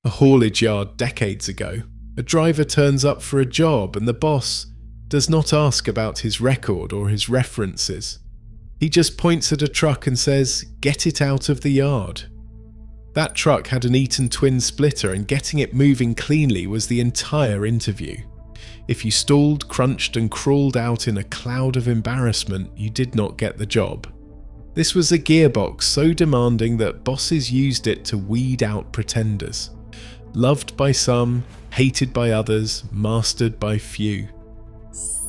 A haulage yard decades ago, a driver turns up for a job and the boss does not ask about his record or his references. He just points at a truck and says, "Get it out of the yard." That truck had an Eaton Twin Splitter, and getting it moving cleanly was the entire interview. If you stalled, crunched and crawled out in a cloud of embarrassment, you did not get the job. This was a gearbox so demanding that bosses used it to weed out pretenders. Loved by some, hated by others, mastered by few.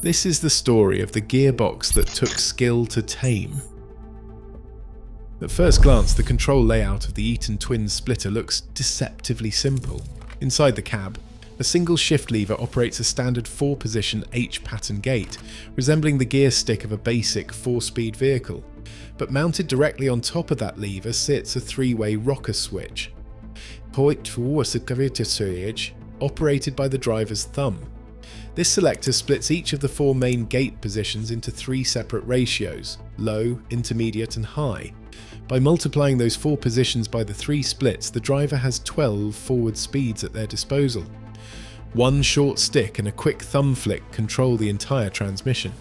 This is the story of the gearbox that took skill to tame. At first glance, the control layout of the Eaton Twin Splitter looks deceptively simple. Inside the cab, a single shift lever operates a standard 4-position H-pattern gate, resembling the gear stick of a basic 4-speed vehicle. But mounted directly on top of that lever sits a 3-way rocker switch, operated by the driver's thumb. This selector splits each of the 4 main gate positions into 3 separate ratios: low, intermediate and high. By multiplying those 4 positions by the 3 splits, the driver has 12 forward speeds at their disposal. One short stick and a quick thumb flick control the entire transmission.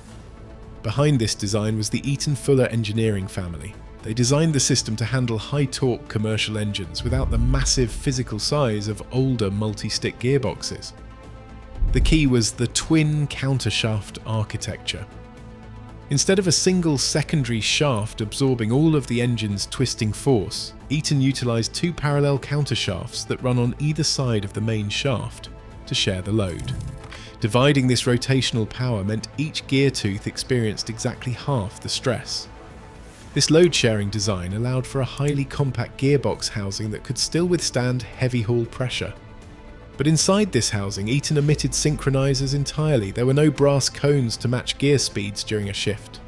Behind this design was the Eaton Fuller engineering family. They designed the system to handle high-torque commercial engines without the massive physical size of older multi-stick gearboxes. The key was the twin-countershaft architecture. Instead of a single secondary shaft absorbing all of the engine's twisting force, Eaton utilised 2 parallel countershafts that run on either side of the main shaft to share the load. Dividing this rotational power meant each gear tooth experienced exactly half the stress. This load-sharing design allowed for a highly compact gearbox housing that could still withstand heavy haul pressure. But inside this housing, Eaton omitted synchronisers entirely. There were no brass cones to match gear speeds during a shift.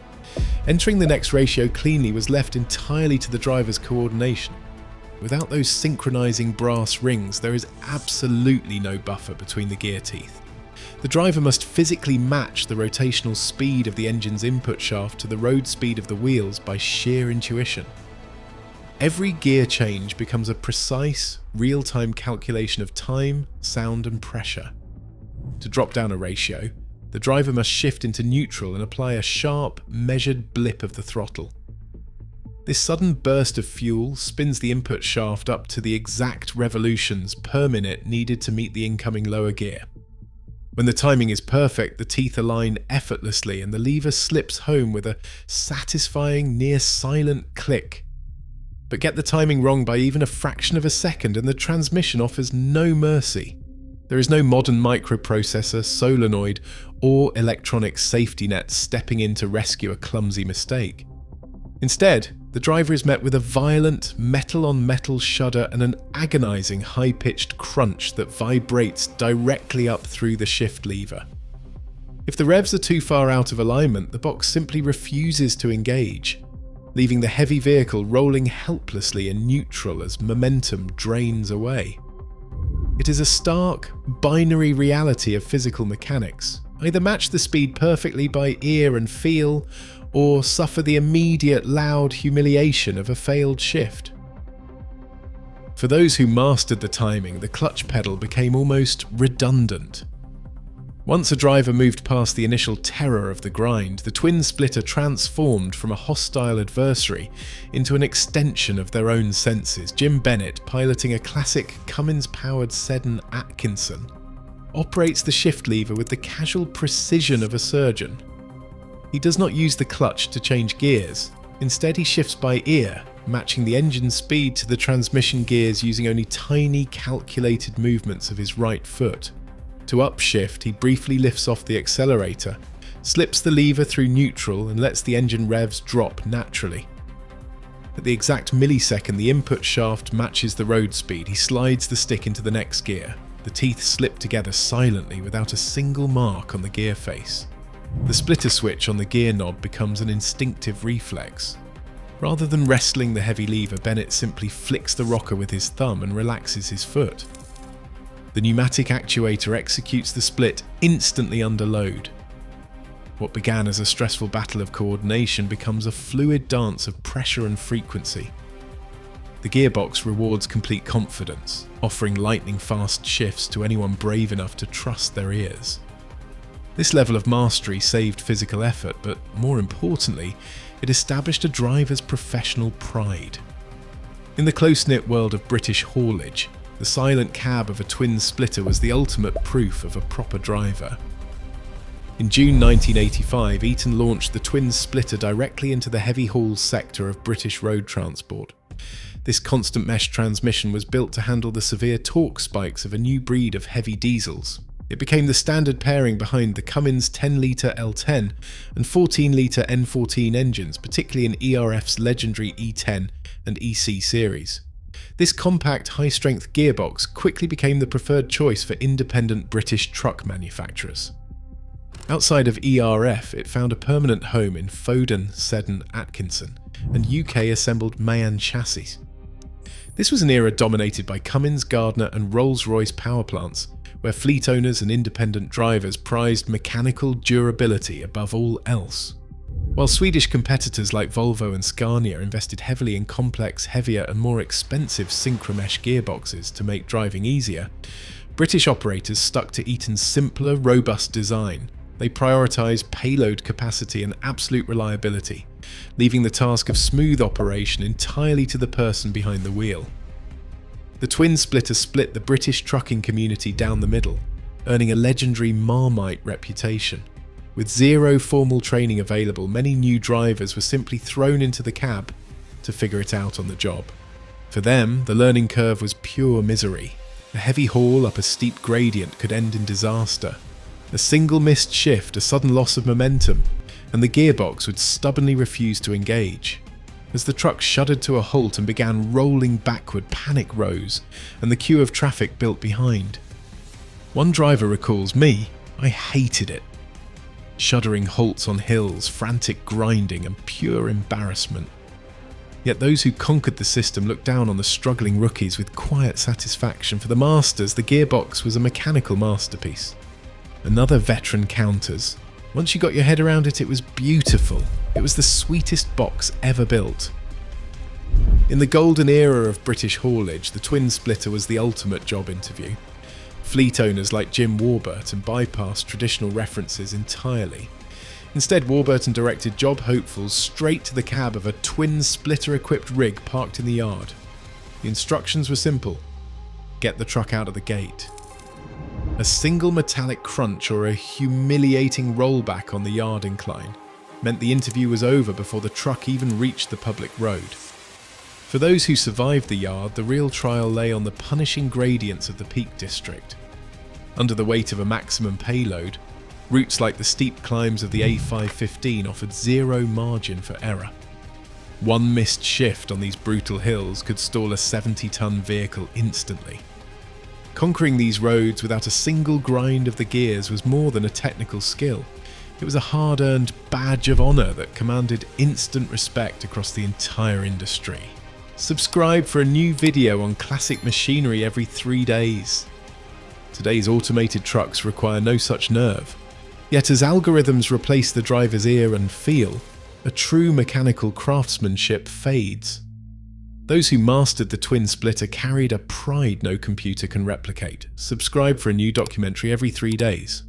Entering the next ratio cleanly was left entirely to the driver's coordination. Without those synchronising brass rings, there is absolutely no buffer between the gear teeth. The driver must physically match the rotational speed of the engine's input shaft to the road speed of the wheels by sheer intuition. Every gear change becomes a precise, real-time calculation of time, sound and pressure. To drop down a ratio, the driver must shift into neutral and apply a sharp, measured blip of the throttle. This sudden burst of fuel spins the input shaft up to the exact revolutions per minute needed to meet the incoming lower gear. When the timing is perfect, the teeth align effortlessly and the lever slips home with a satisfying, near-silent click. But get the timing wrong by even a fraction of a second and the transmission offers no mercy. There is no modern microprocessor, solenoid, or electronic safety net stepping in to rescue a clumsy mistake. Instead, the driver is met with a violent metal-on-metal shudder and an agonising high-pitched crunch that vibrates directly up through the shift lever. If the revs are too far out of alignment, the box simply refuses to engage, leaving the heavy vehicle rolling helplessly in neutral as momentum drains away. It is a stark, binary reality of physical mechanics. Either match the speed perfectly by ear and feel, or suffer the immediate loud humiliation of a failed shift. For those who mastered the timing, the clutch pedal became almost redundant. Once a driver moved past the initial terror of the grind, the twin splitter transformed from a hostile adversary into an extension of their own senses. Jim Bennett, piloting a classic Cummins-powered Seddon Atkinson, operates the shift lever with the casual precision of a surgeon. He does not use the clutch to change gears. Instead, he shifts by ear, matching the engine speed to the transmission gears using only tiny calculated movements of his right foot. To upshift, he briefly lifts off the accelerator, slips the lever through neutral and lets the engine revs drop naturally. At the exact millisecond the input shaft matches the road speed, he slides the stick into the next gear. The teeth slip together silently without a single mark on the gear face. The splitter switch on the gear knob becomes an instinctive reflex. Rather than wrestling the heavy lever, Bennett simply flicks the rocker with his thumb and relaxes his foot. The pneumatic actuator executes the split instantly under load. What began as a stressful battle of coordination becomes a fluid dance of pressure and frequency. The gearbox rewards complete confidence, offering lightning-fast shifts to anyone brave enough to trust their ears. This level of mastery saved physical effort, but more importantly, it established a driver's professional pride. In the close-knit world of British haulage, the silent cab of a twin splitter was the ultimate proof of a proper driver. In June 1985, Eaton launched the twin splitter directly into the heavy haul sector of British road transport. This constant mesh transmission was built to handle the severe torque spikes of a new breed of heavy diesels. It became the standard pairing behind the Cummins 10-litre L10 and 14-litre N14 engines, particularly in ERF's legendary E10 and EC series. This compact, high-strength gearbox quickly became the preferred choice for independent British truck manufacturers. Outside of ERF, it found a permanent home in Foden, Seddon, Atkinson, and UK-assembled Mahan chassis. This was an era dominated by Cummins, Gardner, and Rolls-Royce power plants, where fleet owners and independent drivers prized mechanical durability above all else. While Swedish competitors like Volvo and Scania invested heavily in complex, heavier and more expensive synchromesh gearboxes to make driving easier, British operators stuck to Eaton's simpler, robust design. They prioritised payload capacity and absolute reliability, leaving the task of smooth operation entirely to the person behind the wheel. The twin splitter split the British trucking community down the middle, earning a legendary Marmite reputation. With zero formal training available, many new drivers were simply thrown into the cab to figure it out on the job. For them, the learning curve was pure misery. A heavy haul up a steep gradient could end in disaster. A single missed shift, a sudden loss of momentum, and the gearbox would stubbornly refuse to engage. As the truck shuddered to a halt and began rolling backward, panic rose, and the queue of traffic built behind. One driver recalls, "Me, I hated it. Shuddering halts on hills, frantic grinding, and pure embarrassment." Yet those who conquered the system looked down on the struggling rookies with quiet satisfaction. For the masters, the gearbox was a mechanical masterpiece. Another veteran counters. Once you got your head around it, it was beautiful. It was the sweetest box ever built. In the golden era of British haulage, the twin splitter was the ultimate job interview. Fleet owners like Jim Warburton bypassed traditional references entirely. Instead, Warburton directed job hopefuls straight to the cab of a twin splitter-equipped rig parked in the yard. The instructions were simple: get the truck out of the gate. A single metallic crunch or a humiliating rollback on the yard incline meant the interview was over before the truck even reached the public road. For those who survived the yard, the real trial lay on the punishing gradients of the Peak District. Under the weight of a maximum payload, routes like the steep climbs of the A515 offered zero margin for error. One missed shift on these brutal hills could stall a 70-ton vehicle instantly. Conquering these roads without a single grind of the gears was more than a technical skill. It was a hard-earned badge of honour that commanded instant respect across the entire industry. Subscribe for a new video on classic machinery every 3 days. Today's automated trucks require no such nerve. Yet as algorithms replace the driver's ear and feel, a true mechanical craftsmanship fades. Those who mastered the twin splitter carried a pride no computer can replicate. Subscribe for a new documentary every 3 days.